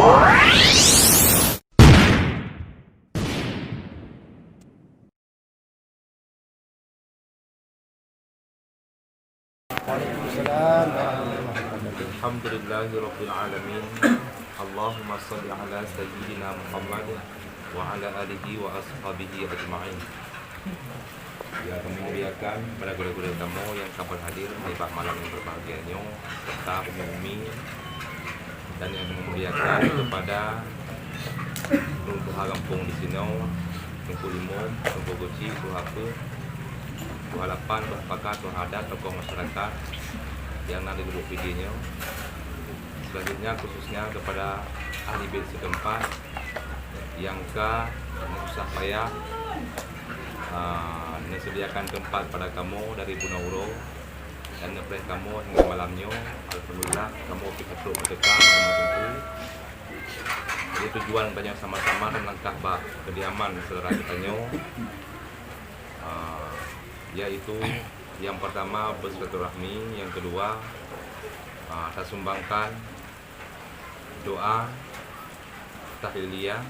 Waalaikumsalam. Alhamdulillahirabbil alamin. Allahumma shalli ala sayyidina Muhammad wa ala alihi wa ashabihi ajma'in. Ya, kami muliakan pada guru-guru kamu yang kabar hadir di malam yang berbahagianya, serta umi dan yang memuliakan kepada Tunggu Harampung di sini, Tunggu Imum, Tunggu Goci, Tunggu Hapa, Tunggu Halapan, Bahpaka, Tunggu Adat, tokoh masyarakat yang nanti duduk videonya. Selanjutnya khususnya kepada ahli bait setempat yang usah payah disediakan tempat pada kamu dari Bunauro dan ngeplay kamu hingga malamnya. Alhamdulillah kamu kita berdekat sama jadi tujuan banyak sama-sama dan langkah kediaman saudara kita yaitu yang pertama bersilaturahmi, yang kedua saya sumbangkan doa tahliliyah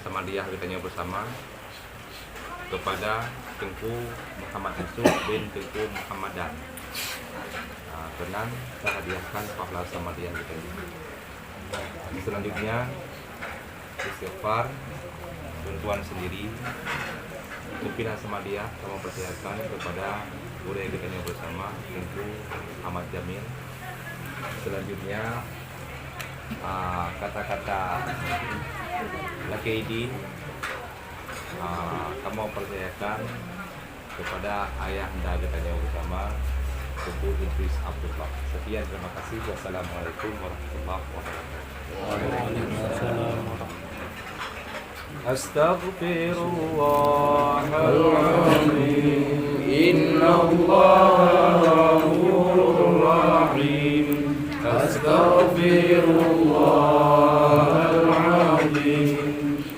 sama dia kitanya bersama kepada Tengku Muhammad Yusuf bin Tengku Muhammadan. Kenan saya hadiahkan pahala sama dia kita. Selanjutnya istighfar bantuan sendiri pimpinan sama dia kamu percayakan kepada guru yang kita bersama Tengku Ahmad Jamil. Selanjutnya kata-kata Lakaidi kamu percayakan kepada ayah anda kita bersama Tengku Idris Abdullah. Sekian, terima kasih. Wassalamualaikum warahmatullahi wabarakatuh. Astaghfirullahaladzim. Innallaha ghafurur rahim. Astaghfirullahaladzim.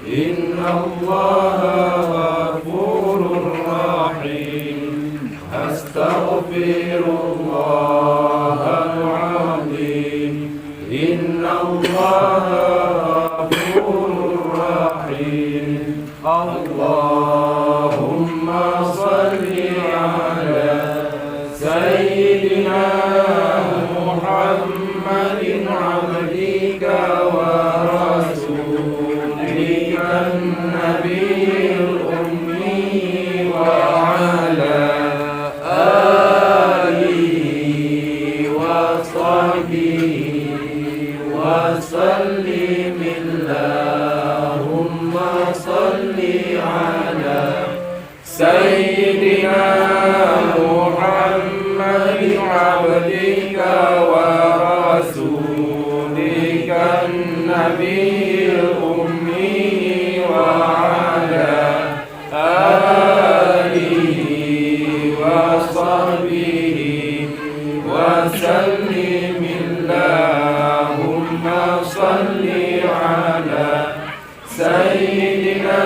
Innallaha ghafurur rahim. Astaghfirullahaladzim. Innallaha Allahumma salli ala Sayyidina Muhammadin abdika wa rasulika nabiyil ummi wa ala alihi wa sahbihi wa sallim. Allahumma salli ala Sayyidina Muhammadin abdika wa rasulika nabiyil ummi wa ala alihi wa sahbihi wa sallim. Allahumma salli ala Sayyidina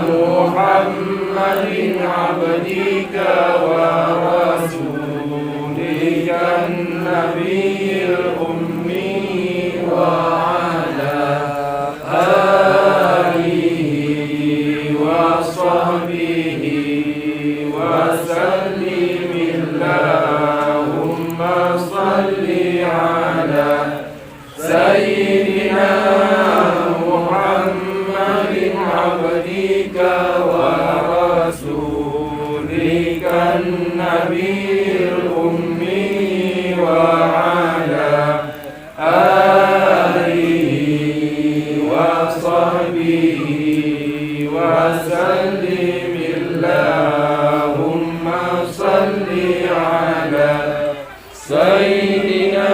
Muhammadin abdika wa rasulika nabiyil ummi wa ala alihi wa sahbihi wa sallim. Allahumma salli ala Sayyidina Muhammadin abdika wa rasulika nabiyil ummi wa ala alihi wa sahbihi wa sallim. Allahumma salli ala Sayyidina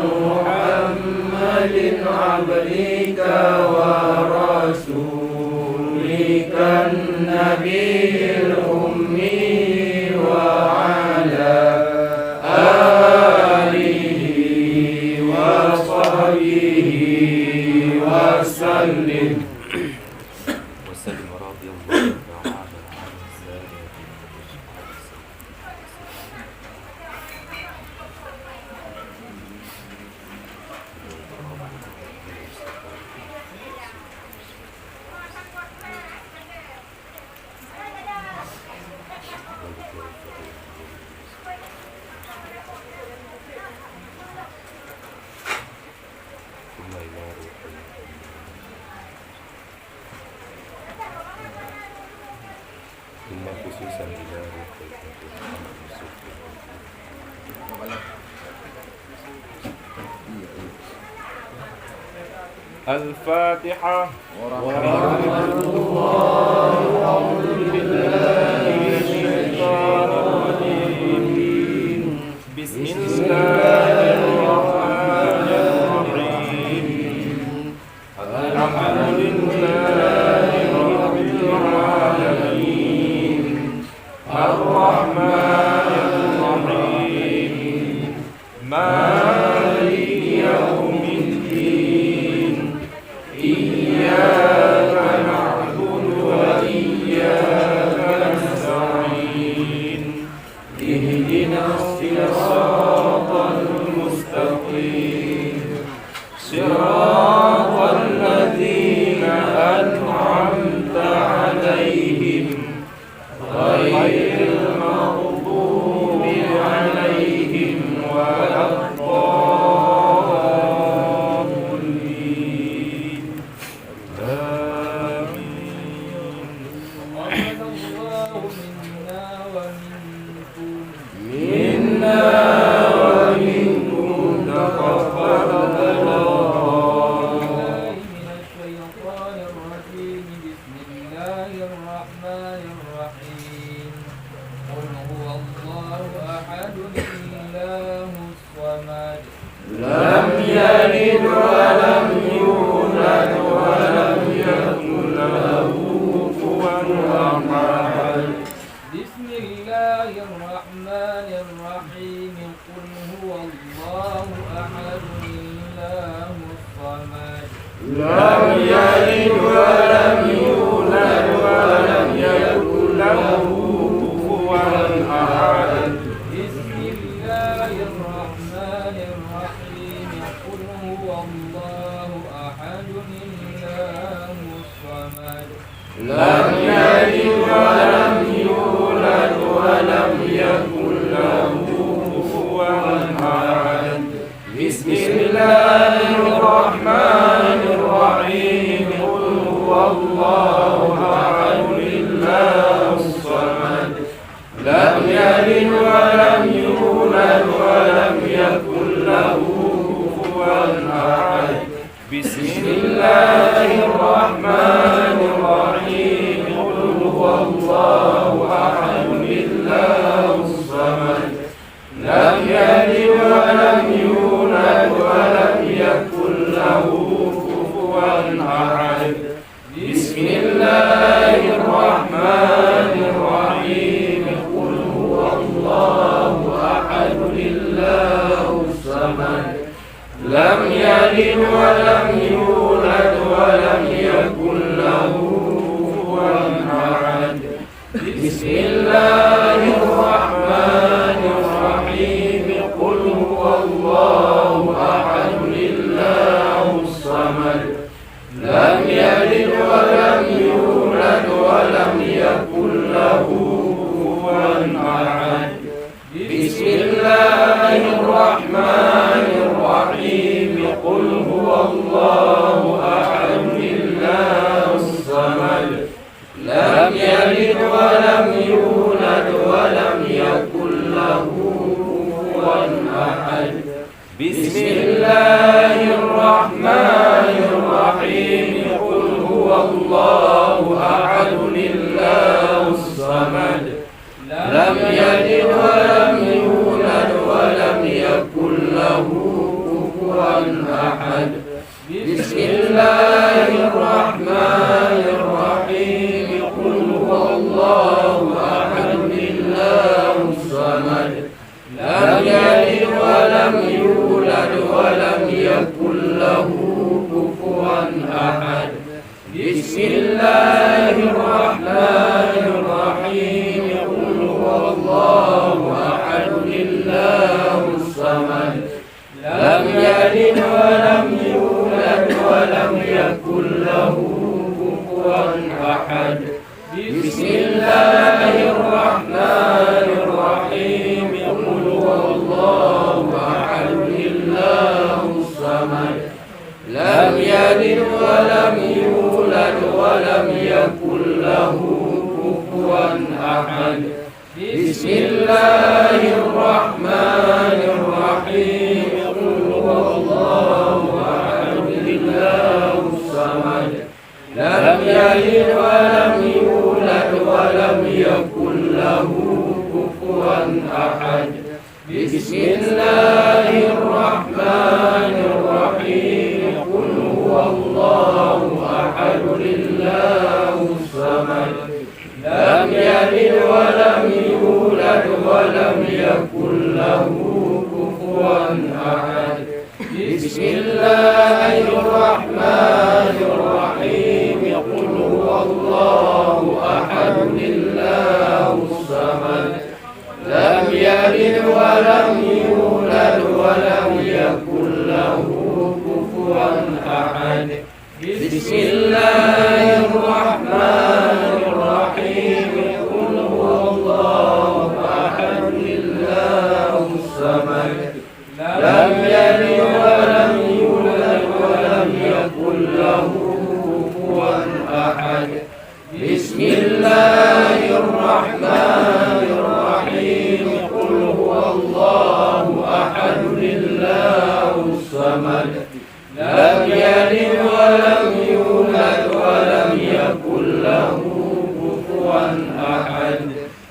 Muhammadin abdika wa rasulika nabiyil ummi wa ala alihi wa sahbihi wa sallim. Inna khususan ila Al-Fatihah. Bismillahirrahmanirrahim. Alhamdulillahirrahmanirrahim. Ar-Rahmanirrahim. Maliki yaumiddin. Iyyaka na'budu wa iyyaka nasta'in. Ihdinas siratal mustaqim. Siratal ladzina an'amta 'alaihim ghairil maghdubi 'alaihim waladdallin. Minna wa minkum taqabbalallah. Bismillahirrahmanirrahim. Qul huwallahu ahad, Allahus samad. Lam yalid wa lam yulad wa lam yakul lahu kufuwan ahad. Bismillahirrahmanirrahim. Qul huwallahu ahad, Allahus samad. Lam yalid wa lam yulad wa lam yakul lahu kufuwan ahad. Bismillahirrahmanirrahim. Qul huwallahu ahad, Allahus samad. Lam yalid wa lam yulad wa lam yakul lahu kufuwan ahad. Bismillahirrahmanirrahim. Qul huwallahu ahad, Allahus samad. Lam yalid wa lam yulad wa lam yakul lahu kufuwan ahad. Bismillahirrahmanirrahim. Qul huwallahu ahad, Allahus samad. Lam yalid wa lam yulad wa lam yakul lahu kufuwan ahad. Bismillahirrahmanirrahim. Qul huwallahu ahad, Allahus samad. Lam yalid wa lam yulad wa lam yakul lahu kufuwan ahad. Bismillahirrahmanirrahim. Qul huwallahu ahad, Allahus samad. Lam yalid wa lam yulad wa lam yakul lahu kufuwan ahad. Bismillahirrahmanirrahim. Qul huwallahu ahad, Allahus samad. Lam yalid wa lam yulad wa lam yakul lahu kufuwan ahad. Bismillahirrahmanirrahim. Qul huwallahu ahad, Allahus samad. Lam yalid wa lam yulad wa lam yakul lahu kufuwan ahad. Bismillahirrahmanirrahim. Qul huwallahu ahad, Allahus samad. Lam yalid wa lam yulad wa lam yakul lahu kufuwan ahad. Bismillahirrahmanirrahim. Qul huwallahu ahad, Allahus samad. Lam yalid wa lam yulad wa lam yakul lahu kufuwan ahad. Bismillahirrahmanirrahim. Qul huwallahu ahad, Allahus samad. لم يلد ولم يولد ولم يكن له كفوا أحد بسم الله الرحمن الرحيم قل هو الله أحد الله الصمد لم يلد ولم يولد ولم يكن له كفوا أحد بسم الله الرحمن الرحيم قل هو الله أحد الله الصمد لم يلد ولم يولد ولم يكن له كفوا أحد بسم الله الرحمن الرحيم قل هو الله أحد الله الصمد لم يلد ولم يولد ولم يكن له كفوا أحد بسم الله الرحمن الرحيم قل هو الله أحد الله الصمد لم يلد ولم يولد ولم يكن له كفوا أحد بسم الله الرحمن الرحيم قل هو الله أحد الله الصمد لم يلد ولم يولد ولم يكن له كفوا أحد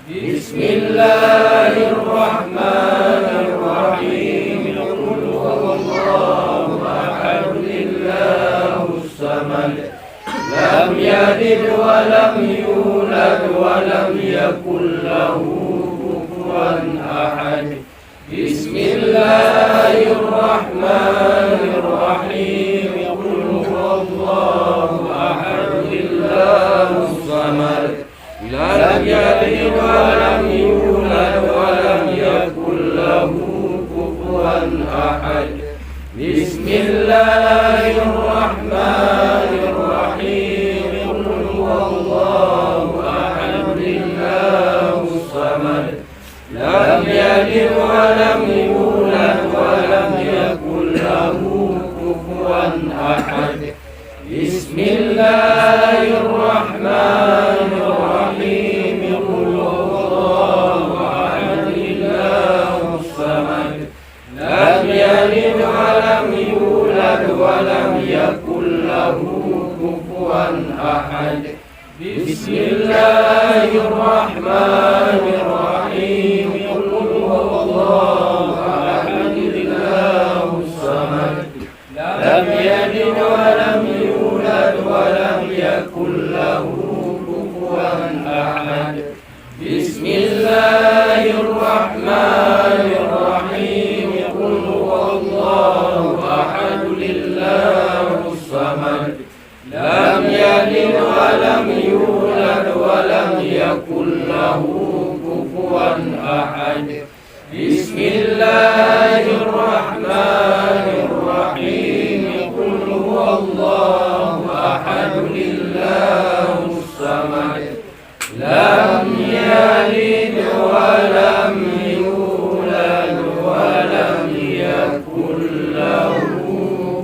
بسم الله الرحمن الرحيم قل هو الله أحد الله الصمد لم يلد ولم يولد ولم يكن له كفوا أحد بسم الله الرحمن الرحيم قل هو الله أحد الله الصمد لم يلد ولم يولد ولم يكن له كفوا أحد بسم الله الرحمن الرحيم قل هو الله أحد الله الصمد لم يلد ولم يولد ولم يكن له كفوا أحد بسم الله الرحمن الرحيم قل هو الله أحد الله الصمد لم يلد ولم يولد ولم يكن له كفوا أحد بسم الله الرحمن الرحيم قل هو الله أحد الله الصمد لم يلد ولم يولد ولم يكن له كفوا أحد بسم الله الرحمن الرحيم قل هو الله أحد الله الصمد لم يلد ولم يولد ولم يكن له كفوا أحد بسم الله الرحمن الرحيم قل هو الله أحد الله الصمد لم يلد ولم يولد ولم يكن له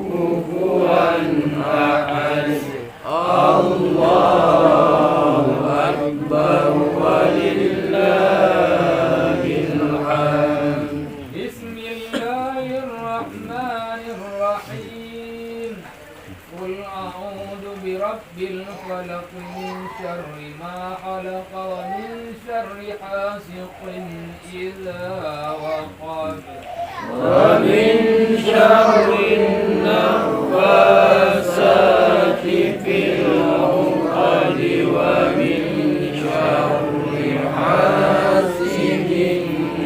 كفوا أحد الله أكبر ولله الحمد بسم الله الرحمن الرحيم قل أعوذ برب الفلق من شر ما خلق ومن شر حاسق إذا وقب ومن شر النفاثات في العقد ومن شر حاسد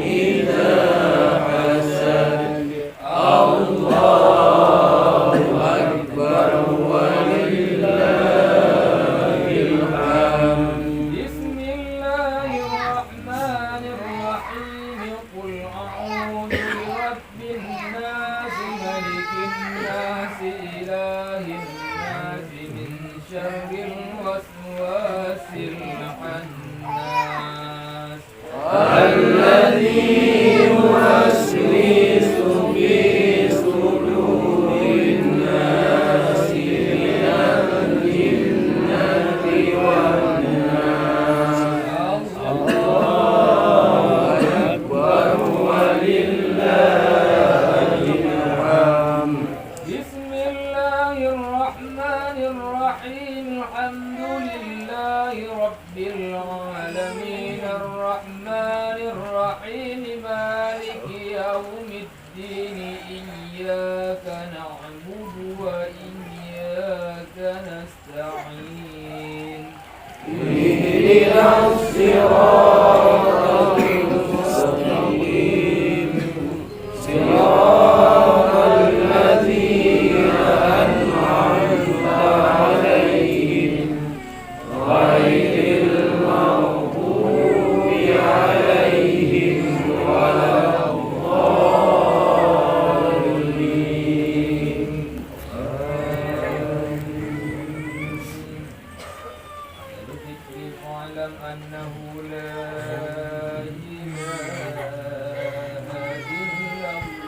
إذا حسد الله أكبر ولله الحمد بسم الله الرحمن الرحيم قل أعوذ برب الناس ملك الناس إله الناس من شر الوسواس الخناس الذي يوسوس في صدور الناس الله الرحمن الرحيم الحمد لله رب العالمين الرحمن الرحيم مالك يوم الدين إياك نعبد وإياك نستعين اهدنا الصراط المستقيم صراط الذين أنعمت عليهم غير المغضوب عليهم ولا الضالين. واعلم أنه لا إله إلا الله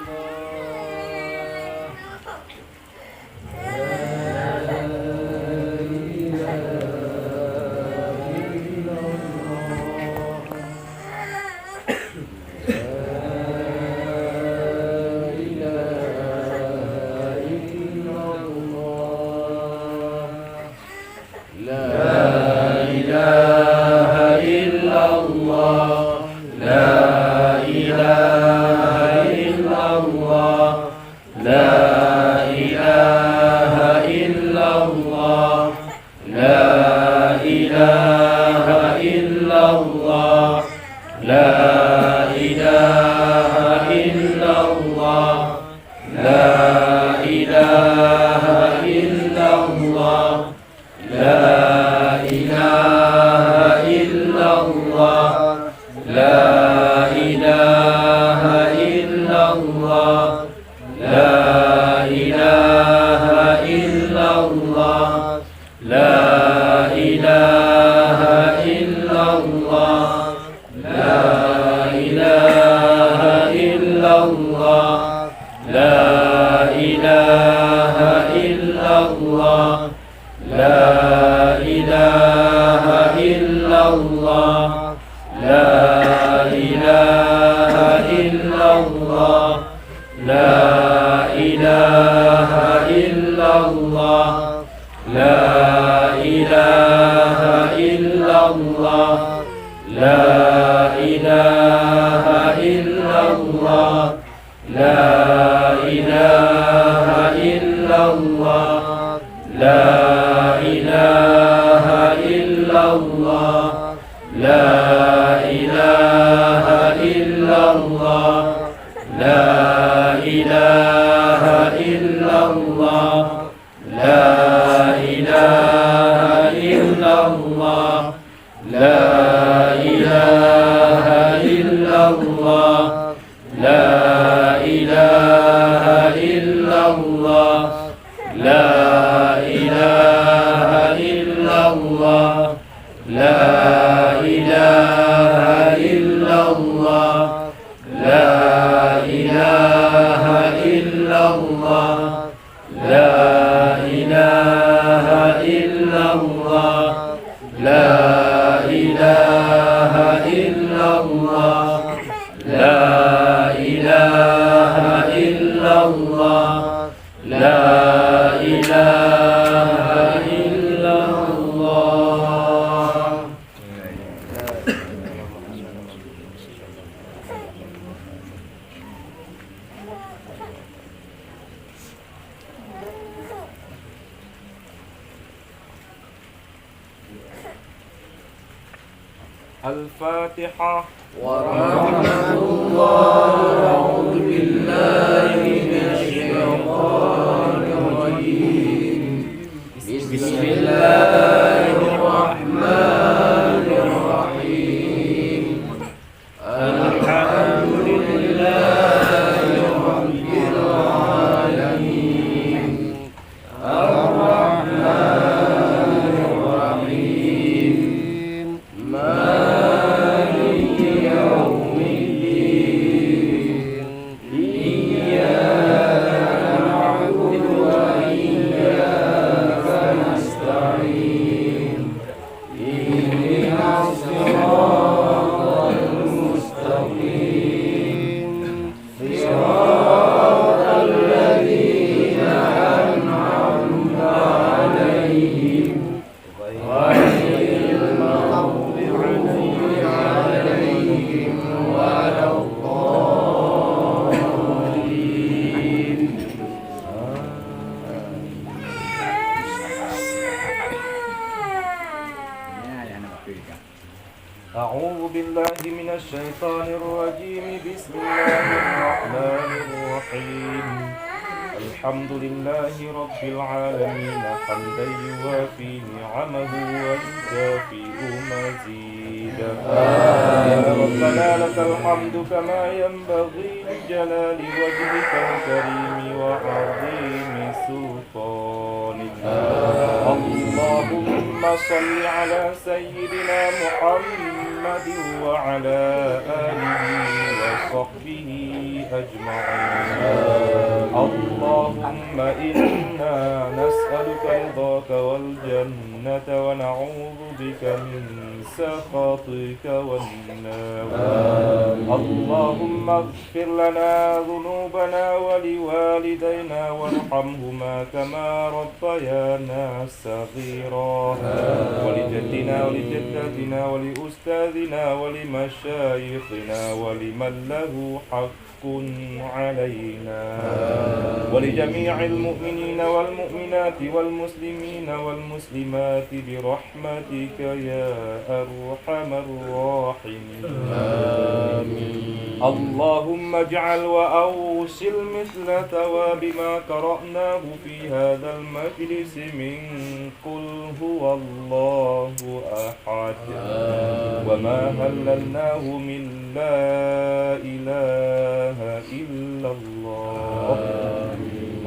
Al-Fatihah. Warahmatullahi a'udzu billahi minasyaitonir rajim. Bismillahirrahmanirrahim. Alhamdulillahi rabbil alamin. Ar-Rahmanir Rahim. Maliki yaumiddin. Iyyaka na'budu wa iyyaka nasta'in. أعوذ بالله من الشيطان الرجيم. بسم الله الرحمن الرحيم. الحمد لله رب العالمين حمدا يوافي نعمه ويكافئ مزيدا. يا ربنا لك الحمد كما ينبغي لجلال وجهك الكريم وعظيم سلطانك. اللهم صل على سيدنا محمد وعلى آله وصحبه أجمعين. اللهم إنا نسألك رضاك والجنة ونعوذ بك من سخطك والنار. اللهم اغفر لنا ذنوبنا ولوالدينا وارحمهما كما ربيانا صغيرا. ولجدنا ولجداتنا ولأستاذنا ولمشايخنا ولمن له حق علينا. ولجميع المؤمنين والمؤمنات والمسلمين والمسلمات برحمتك يا أرحم الراحمين. اللهم اجعل وأوصل مثل ثواب ما قرأناه في هذا المجلس من قل هو الله أحد وما هللناه من لا إله إلا الله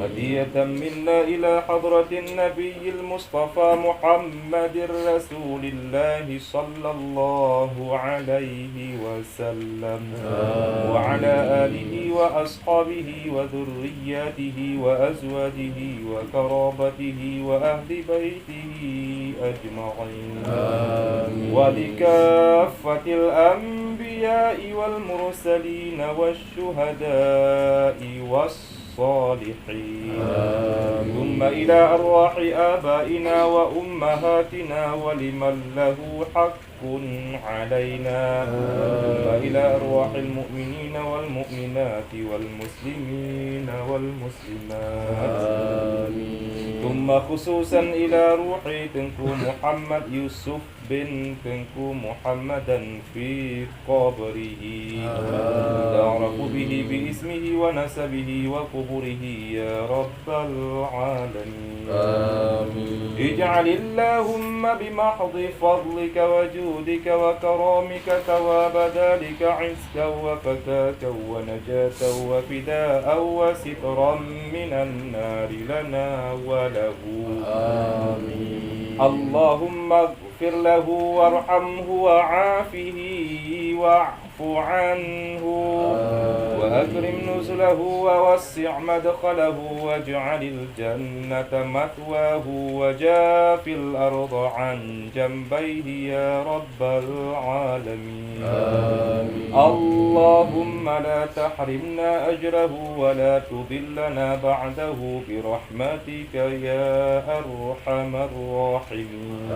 هدية منا إلى حضرة النبي المصطفى محمد رسول الله صلى الله عليه وسلم وعلى آله وأصحابه وذرياته وأزواجه وقرابته وأهل بيته أجمعين. ولكافة الأنبياء والمرسلين والشهداء والصالحين. ثم إلى أرواح آبائنا وأمهاتنا ولمن له حق علينا. ثم إلى أرواح المؤمنين والمؤمنات والمسلمين والمسلمات. ثم خصوصا إلى روح تنكو محمد يوسف بن تنكو محمدا في قبره. تعرف به باسمه ونسبه وقبره يا رب العالمين. اجعل اللهم بمحض فضلك وجودك وكرامك ثواب ذلك عزكا وفكاكا ونجاة وفداء وسترا من النار لنا وله. اللهم اغفر له وارحمه وعافه واعف عنه وأكرم نزله ووسع مدخله واجعل الجنة مثواه وجاف الأرض عن جنبيه يا رب العالمين. اللهم لا تحرمنا أجره ولا تضلنا بعده برحمتك يا أرحم الراحمين.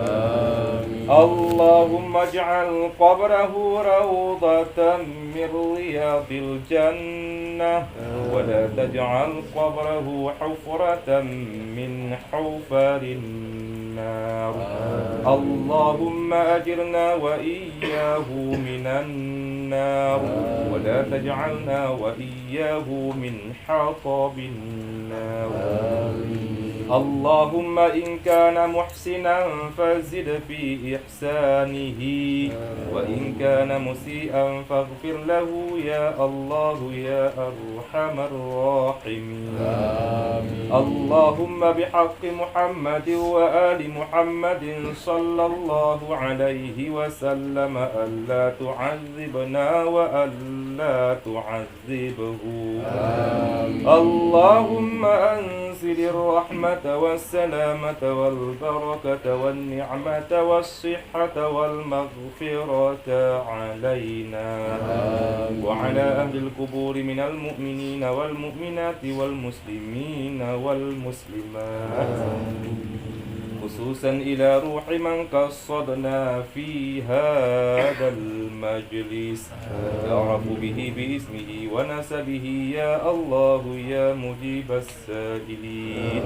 اللهم اجعل قبره روضة من رياض الجنة ولا تجعل قبره حفرة من حفر النار. اللهم أجرنا وإياه من النار ولا تجعلنا وإياه من حطب النار. اللهم إن كان محسنا فزد في إحسانه وإن كان مسيئا فاغفر له يا الله يا أرحم الراحمين. اللهم بحق محمد وآل محمد صلى الله عليه وسلم ألا تعذبنا وألا تعذبه. اللهم أنزل الرحمة والسلامة والبركة والنعمة والصحة والمغفرة علينا وعلى أهل القبور من المؤمنين والمؤمنات والمسلمين والمسلمات. وخصوصا إلى روح من قصدنا في هذا المجلس تعرف به باسمه ونسبه يا الله يا مجيب السائلين.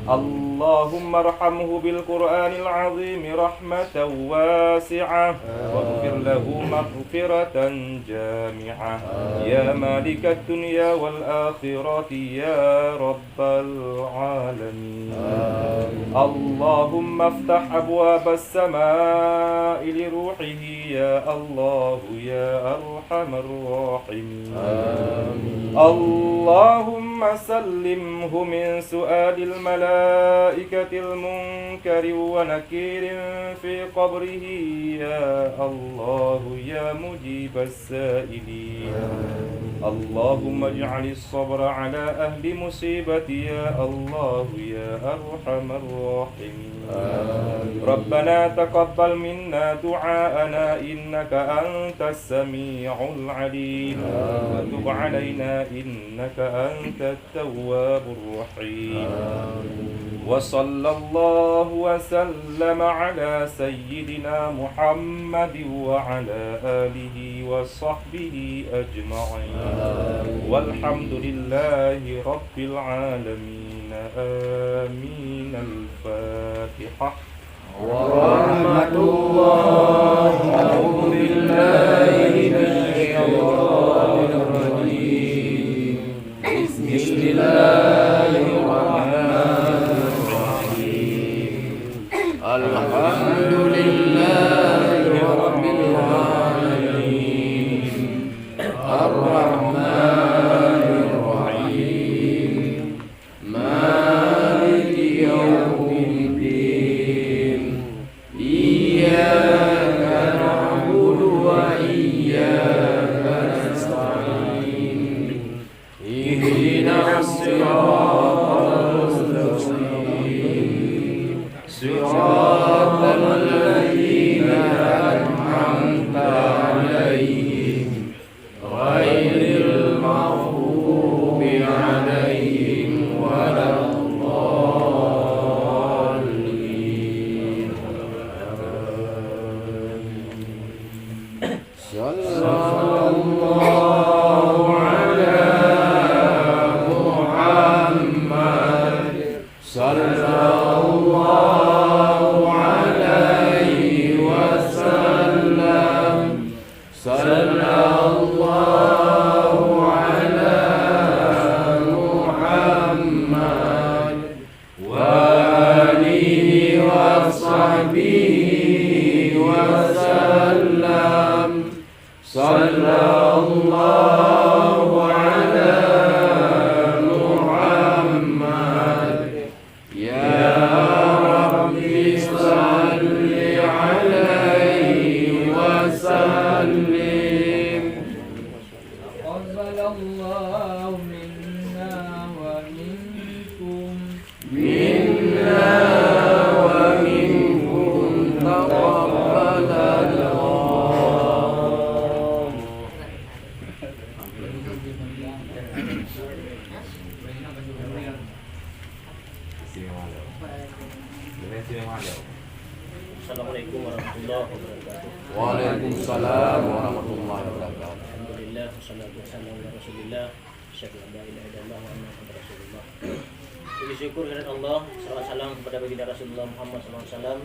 اللهم ارحمه بالقرآن العظيم رحمة واسعة واغفر له مغفرة جامعة يا مالك الدنيا والآخرة يا رب العالمين. اللهم افتح أبواب السماء لروحه يا الله يا أرحم الراحمين. اللهم سلمه من سؤال الملائكة المنكر ونكير في قبره يا الله يا مجيب السائلين. اللهم اجعل الصبر على أهل مصيبتي يا الله يا أرحم الراحمين. ربنا تقبل منا دعاءنا إنك أنت السميع العليم وتب علينا إنك أنت التواب الرحيم. وصلى الله وسلم على سيدنا محمد وعلى آله وصحبه أجمعين والحمد لله رب العالمين. آمين. الفاتحة. ورحمة الله. أعوذ بالله من الشيطان الرجيم. بسم الله الرحمن الرحيم. الحمد لله رب العالمين الرحمن الرحيم مالك يوم الدين إياك نعبد وإياك نستعين اهدنا الصراط المستقيم صراط الذين أنعمت عليهم غير المغضوب عليهم ولا الضالين. صلى الله على محمد صلى الله عليه وسلم. صلى الله على محمد وآله وصحبه وسلم. صلى الله على محمد يا رب صل عليه وسلم. تقبل الله منا ومنكم. منا ومنكم تقبل الله. Assalamualaikum warahmatullahi wabarakatuh. Waalaikumsalam warahmatullahi wabarakatuh. Alhamdulillah wassalatu wassalamu ala Rasulillah. Asyhadu an la ilaha illallah wa anna muhammadar rasulullah. Puji syukur kepada Allah, salawat salam kepada baginda Rasulullah Muhammad SAW.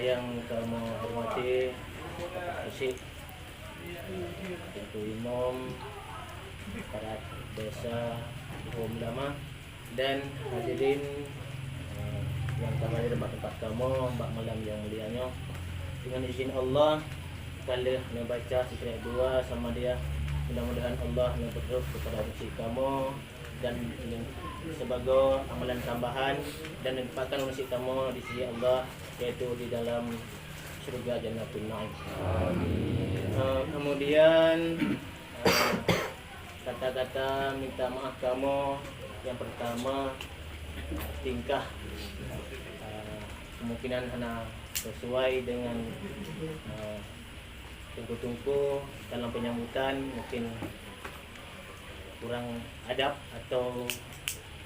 Yang kami hormati Bapak Hasyik, Ketua Imam, para desa, ulama dan hadirin yang kami ada tempat kamu mbak malam yang mulianya. Dengan izin Allah kali membaca ayat 2 sama dia, mudah-mudahan Allah memperterus kepada rezeki kamu dan sebagai amalan tambahan dan menempatkan rezeki kamu di sisi Allah, yaitu di dalam surga Jannatul Naim. Kemudian kata-kata minta maaf kamu yang pertama, tingkah kemungkinan hanya sesuai dengan tungku-tungku dalam penyambutan, mungkin kurang adab atau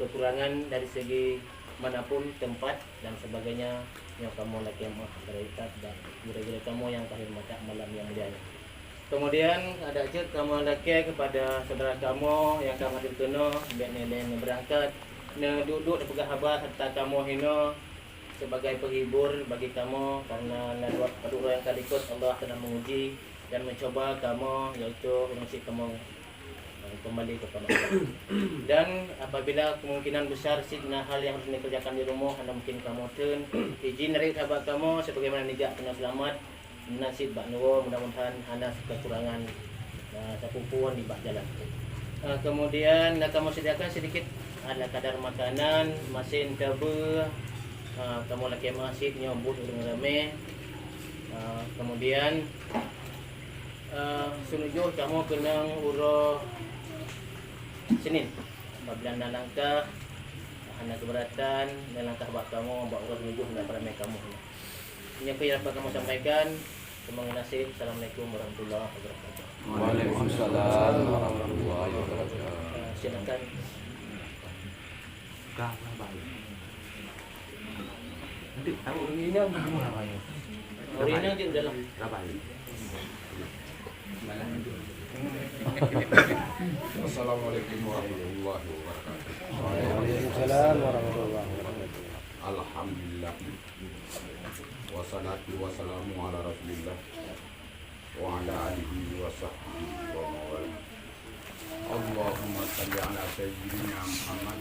kekurangan dari segi manapun tempat dan sebagainya yang kamu lagi berkaitan dan guru-guru kamu yang kahir mata malam yang mulia. Kemudian ada ajak kamu laki kepada saudara kamu yang kamu dituno biar nelen berangkat duduk di pegang habar serta kamu hino sebagai penghibur bagi kamu karena nadwat kedua yang kali ikut Allah telah menguji dan mencoba kamu yaitu mesti kamu kembali kepada Allah. Dan apabila kemungkinan besar sidna hal yang harus dikerjakan di rumah anda mungkin kamu turun izin dari sahabat kamu sebagaimana nijak kena selamat nasib bak nuwo mudah-mudahan anda kekurangan sepupuan di bak jalan. Kemudian kamu sediakan sedikit ada kadar makanan masin tebe kamu lagi masih nyambut dengan rame. Kemudian sunujuh kamu kena uro Senin apabila anda langkah anda keberatan dan langkah bak kamu bak uro sunujuh dan ramai kamu ini apa yang kamu sampaikan. Terima kasih. Assalamualaikum warahmatullahi wabarakatuh. Waalaikumsalam warahmatullahi wabarakatuh. Silakan. Orina je dalam. Assalamualaikum warahmatullahi wabarakatuh. Waalaikumsalam warahmatullahi wabarakatuh. Alhamdulillah. Wassalatu wassalamu ala Rasulillah wa ala alihi wa sahbihi wa mawala. Allahumma salli ala sayyidina Muhammad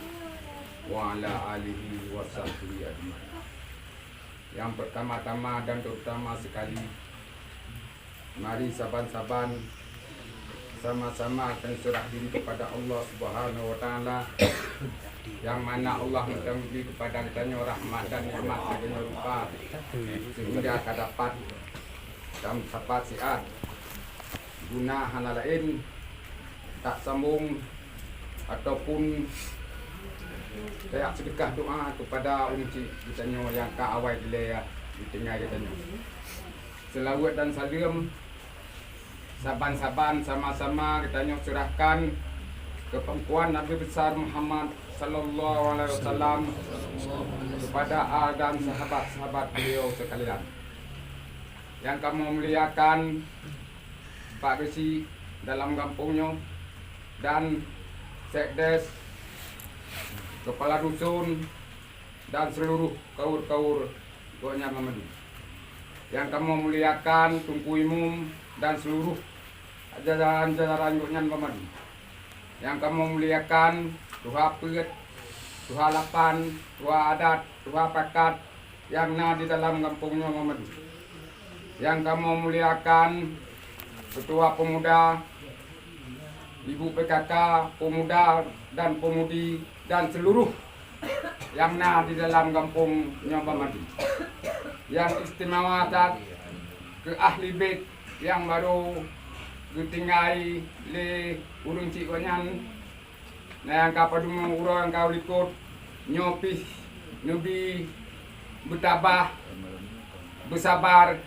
wa ala alihi wa sahbihi ajma'in. Yang pertama-tama dan terutama sekali, mari saban-saban sama-sama akan serah diri kepada Allah Subhanahu wa taala, yang mana Allah memberi kepada kita rahmat dan nikmat segala rupa sehingga kita dapat dalam sapat siat guna hal lain tak sambung ataupun kayak sedekah doa kepada unci kita yang ka awal dia di tengah kita selawat dan salam saban-saban sama-sama kita serahkan ke pangkuan Nabi besar Muhammad sallallahu alaihi wasallam kepada al dan sahabat-sahabat beliau sekalian. Yang kamu muliakan Pak Resi dalam kampungnya dan sekdes, kepala dusun dan seluruh kaur-kaur Gonya Mamadu. Yang kamu muliakan Tunku Imum dan seluruh jajaran-jajaran Gonya Mamadu. Yang kamu muliakan Tuha Pet, Tuha Lapan, Tuha Adat, Tuha Pakat yang ada di dalam kampungnya Mamadu. Yang kamu muliakan Ketua Pemuda, Ibu PKK, Pemuda dan Pemudi dan seluruh yang ada di dalam kampungnya Mamadu. Yang istimewa dan ke ahli bait yang baru ditinggai le urung cik konyan nah yang kapadung urang kau likut nyopis nubi bertabah bersabar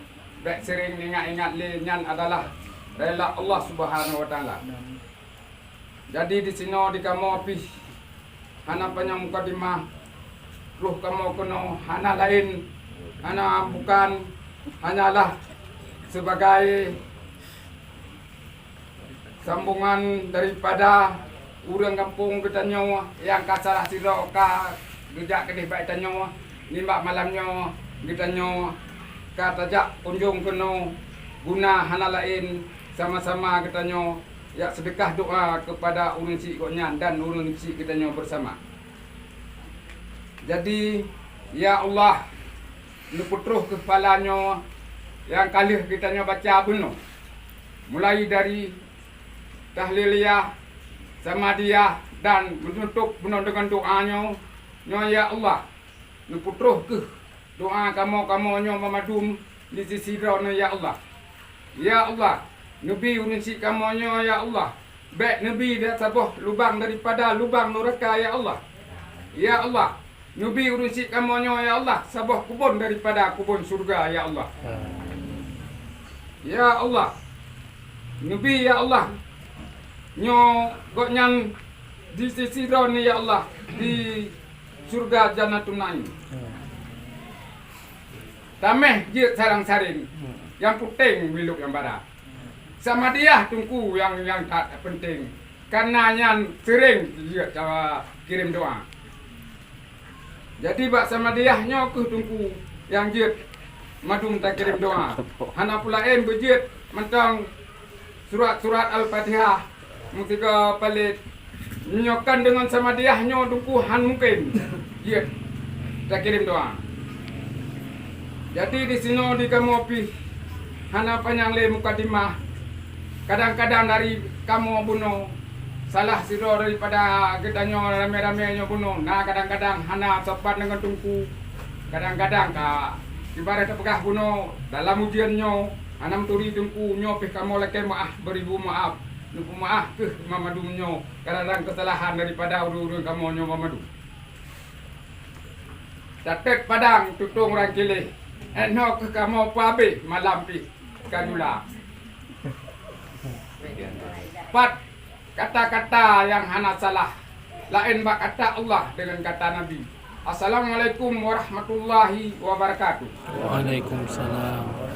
baik sering ingat-ingat le nyan adalah rela Allah Subhanahu wa taala. Jadi di sini di kamu opis hana panjang mukadimah ruh kamu kono hana lain hana bukan hanyalah sebagai sambungan daripada urang kampung kita nyawa yang kasalah siro ka gejak kedih baik tanyo nimbak malamnya kita nyawa kata jak kunjung keno guna hana lain sama-sama kita nyawa ya sedekah doa kepada urang cik konyan dan urang cik kita nyawa bersama. Jadi ya Allah nuputruh kepalanya yang kali kita nyawa baca beno mulai dari tahliliyah samadiyah dan menutup benar dengan doanya ya Allah nuputruh ke doa kamu nyo mamadum di sisi rono ya Allah. Ya Allah nabi unsi kamu nyo ya Allah baik nabi dah sabuh lubang daripada lubang neraka ya Allah. Ya Allah nabi unsi kamu nyo ya Allah sabuh kubun daripada kubun surga ya Allah. Ya Allah nabi ya Allah nyo goknyan di sisi roni ya Allah di surga Jannatun Naim. Tameh je sarang-saring. Yang penting biluk yang barat. Sama dia tungku yang tak penting. Karena yang sering dia cara kirim doa. Jadi bak sama dia nyokuh tungku yang je madum tak kirim doa. Hana pula berjet mentang surat-surat Al-Fatihah. Musika palit nyokan dengan sama dia nyo tungku han mungkin. Dia tak kirim doa. Jadi di sini di kamu pi hana panjang le mukadimah. Kadang-kadang dari kamu bunuh salah siro daripada kita nyo rame-rame nyo bunuh. Nah kadang-kadang hana sopan dengan tungku. Kadang-kadang ka ibarat pegah bunuh dalam ujian nyo hana menturi tungku nyo pi kamu leke maaf beribu maaf. Nuku maaf ke mamadu nyo. Kadang-kadang kesalahan daripada uru-uru kamu nyo mamadu. Datek padang tutung orang kilih. Enok ke kamu pabe malam pi kanula. Empat kata-kata yang hana salah. Lain bak kata Allah dengan kata Nabi. Assalamualaikum warahmatullahi wabarakatuh. Waalaikumsalam.